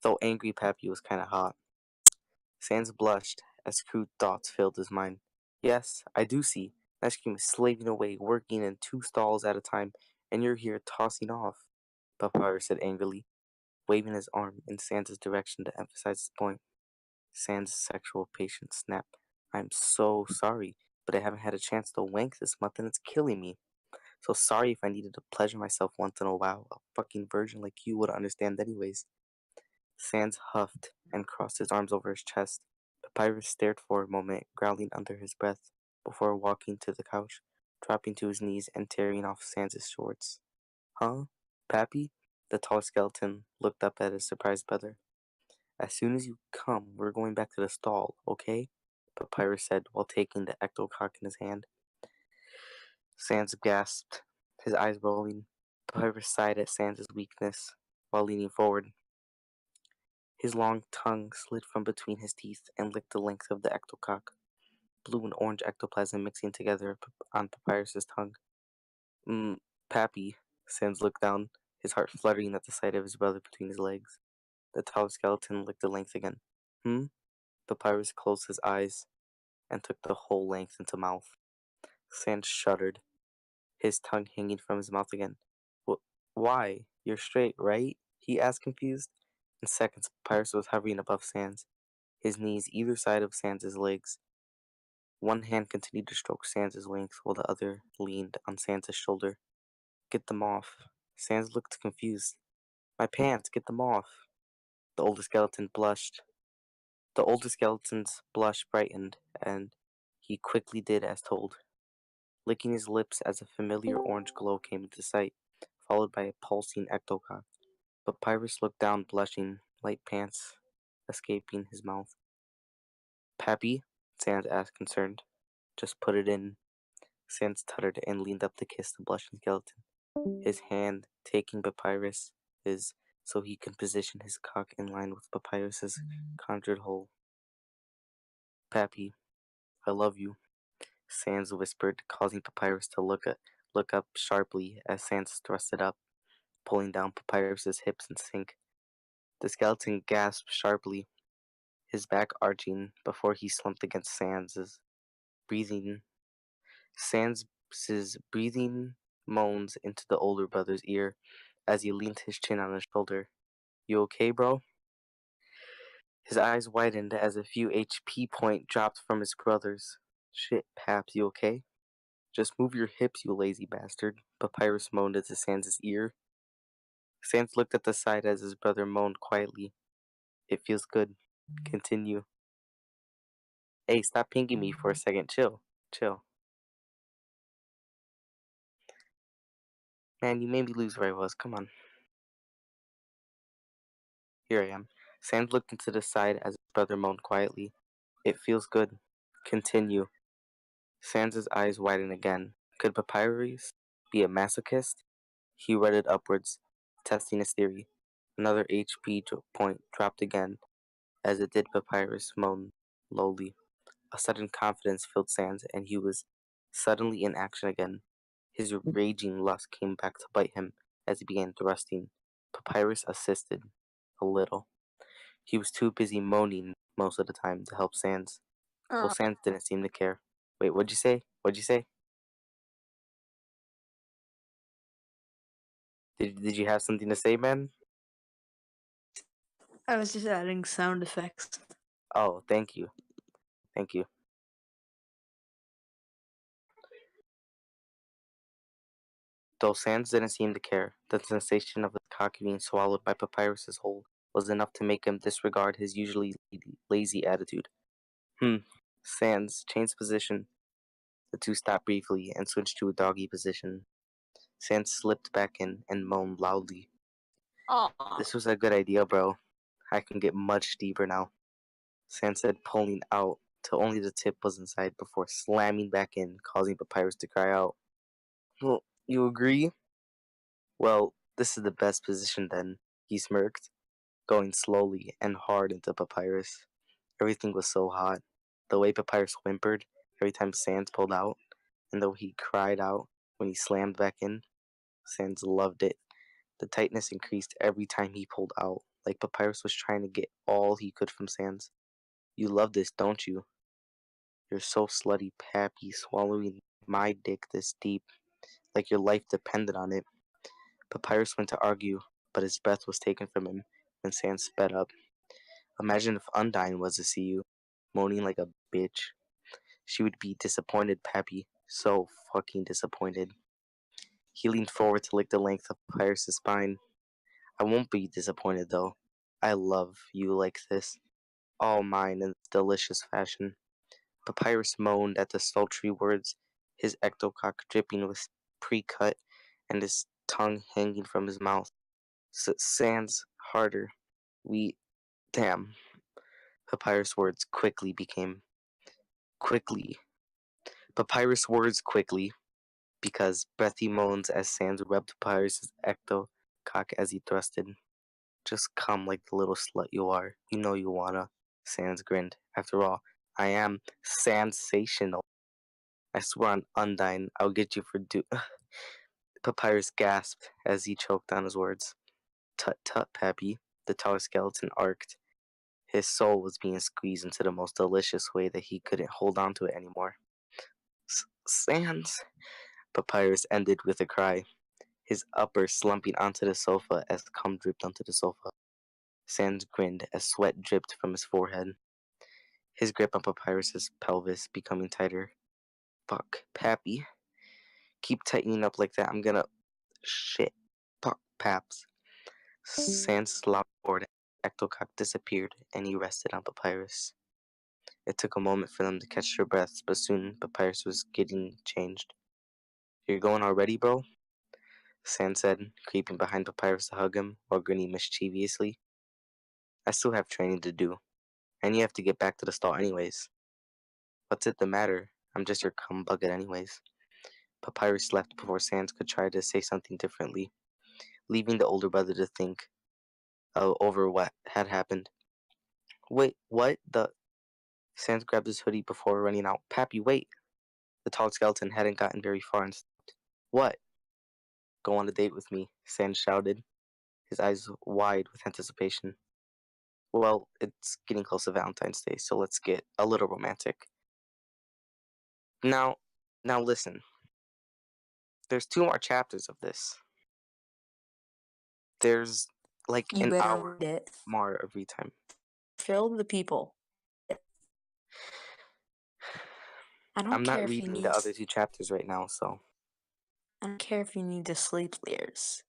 though angry Pappy was kinda hot. Sans blushed as crude thoughts filled his mind. Yes, I do see. Ice cream is slaving away, working in 2 stalls at a time, and you're here tossing off, Papyrus said angrily, waving his arm in Sans' direction to emphasize his point. Sans' sexual patience snapped. I'm so sorry, but I haven't had a chance to wank this month and it's killing me. So sorry if I needed to pleasure myself once in a while. A fucking virgin like you would understand anyways. Sans huffed and crossed his arms over his chest. Papyrus stared for a moment, growling under his breath, before walking to the couch, dropping to his knees and tearing off Sans' shorts. Huh? Pappy? The tall skeleton looked up at his surprised brother. As soon as you come, we're going back to the stall, okay? Papyrus said while taking the ectocock in his hand. Sans gasped, his eyes rolling. Papyrus sighed at Sans' weakness while leaning forward. His long tongue slid from between his teeth and licked the length of the ectocock, blue and orange ectoplasm mixing together on Papyrus's tongue. Mmm, Pappy. Sans looked down, his heart fluttering at the sight of his brother between his legs. The tall skeleton licked the length again. Hmm? Papyrus closed his eyes and took the whole length into mouth. Sans shuddered, his tongue hanging from his mouth again. Why? You're straight, right? He asked, confused. In seconds, Papyrus was hovering above Sans, his knees either side of Sans' legs. One hand continued to stroke Sans' length while the other leaned on Sans' shoulder. Get them off. Sans looked confused. My pants, get them off. The older skeleton blushed. The older skeleton's blush brightened, and he quickly did as told, licking his lips as a familiar orange glow came into sight, followed by a pulsing ectocock. But Pyrrhus looked down, blushing, light pants escaping his mouth. Pappy? Sans asked, concerned. Just put it in. Sans tuttered and leaned up to kiss the blushing skeleton, his hand taking Papyrus's so he could position his cock in line with Papyrus's conjured hole. Pappy, I love you, Sans whispered, causing Papyrus to look up sharply as Sans thrust it up, pulling down Papyrus's hips in sync. The skeleton gasped sharply, his back arching before he slumped against Sans' breathing. Sans' breathing moans into the older brother's ear as he leaned his chin on his shoulder. You okay, bro? His eyes widened as a few HP point dropped from his brother's. Shit, Paps, you okay? Just move your hips, you lazy bastard, Papyrus moaned into Sans' ear. Sans looked at the side as his brother moaned quietly. It feels good. Continue. Hey, stop pinging me for a second. Chill. Chill. Man, you made me lose where I was. Come on. Here I am. Sans looked into the side as his brother moaned quietly. It feels good. Continue. Sans' eyes widened again. Could Papyrus be a masochist? He read upwards, testing his theory. Another HP point dropped again, as it did Papyrus moan lowly. A sudden confidence filled Sans, and he was suddenly in action again. His raging lust came back to bite him as he began thrusting. Papyrus assisted a little. He was too busy moaning most of the time to help Sans, though Sans didn't seem to care. Wait, what'd you say? What'd you say? Did you have something to say, man? I was just adding sound effects. Oh, thank you. Thank you. Though Sans didn't seem to care, the sensation of the cock being swallowed by Papyrus's hole was enough to make him disregard his usually lazy attitude. Sans changed position. The two stopped briefly and switched to a doggy position. Sans slipped back in and moaned loudly. This was a good idea, bro. I can get much deeper now, Sans said, pulling out till only the tip was inside before slamming back in, causing Papyrus to cry out. Well, you agree? Well, this is the best position then, he smirked, going slowly and hard into Papyrus. Everything was so hot. The way Papyrus whimpered every time Sans pulled out, and the way he cried out when he slammed back in, Sans loved it. The tightness increased every time he pulled out. like Papyrus was trying to get all he could from Sans. You love this, don't you? You're so slutty, Pappy, swallowing my dick this deep, like your life depended on it. Papyrus went to argue, but his breath was taken from him when Sans sped up. Imagine if Undyne was to see you, moaning like a bitch. She would be disappointed, Pappy. So fucking disappointed. He leaned forward to lick the length of Papyrus' spine. I won't be disappointed, though. I love you like this. All mine in delicious fashion. Papyrus moaned at the sultry words, his ectocock dripping with pre-cut and his tongue hanging from his mouth. Sans harder. We... Damn. Papyrus words quickly became... Quickly. Papyrus words quickly, because breathy moans as Sans rubbed Papyrus's ectocock as he thrusted. Just come like the little slut you are. You know you wanna. Sans grinned. After all, I am sensational. I swear on Undyne, I'll get you for Papyrus gasped as he choked on his words. Tut tut, Pappy. The taller skeleton arced. His soul was being squeezed into the most delicious way that he couldn't hold on to it anymore. Sans! Papyrus ended with a cry, his upper slumping onto the sofa as cum dripped onto the sofa. Sans grinned as sweat dripped from his forehead, his grip on Papyrus's pelvis becoming tighter. Fuck, Pappy. Keep tightening up like that. I'm gonna... Shit. Fuck, Paps. Sans slopped forward. Ectocock disappeared, and he rested on Papyrus. It took a moment for them to catch their breaths, but soon Papyrus was getting changed. You're going already, bro? Sans said, creeping behind Papyrus to hug him while grinning mischievously. I still have training to do, and you have to get back to the stall anyways. What's it the matter? I'm just your cum bucket anyways. Papyrus left before Sans could try to say something differently, leaving the older brother to think over what had happened. Wait, what? Sans grabbed his hoodie before running out. Pappy, wait! The tall skeleton hadn't gotten very far and stopped. What? Go on a date with me, Sans shouted, his eyes wide with anticipation. Well, it's getting close to Valentine's Day, so let's get a little romantic. Now, listen. There's 2 more chapters of this. There's like You an better hour read it. more of read time. Fill the people. I don't I'm not care if you reading need. the other 2 chapters right now, so I don't care if you need to sleep, Leers.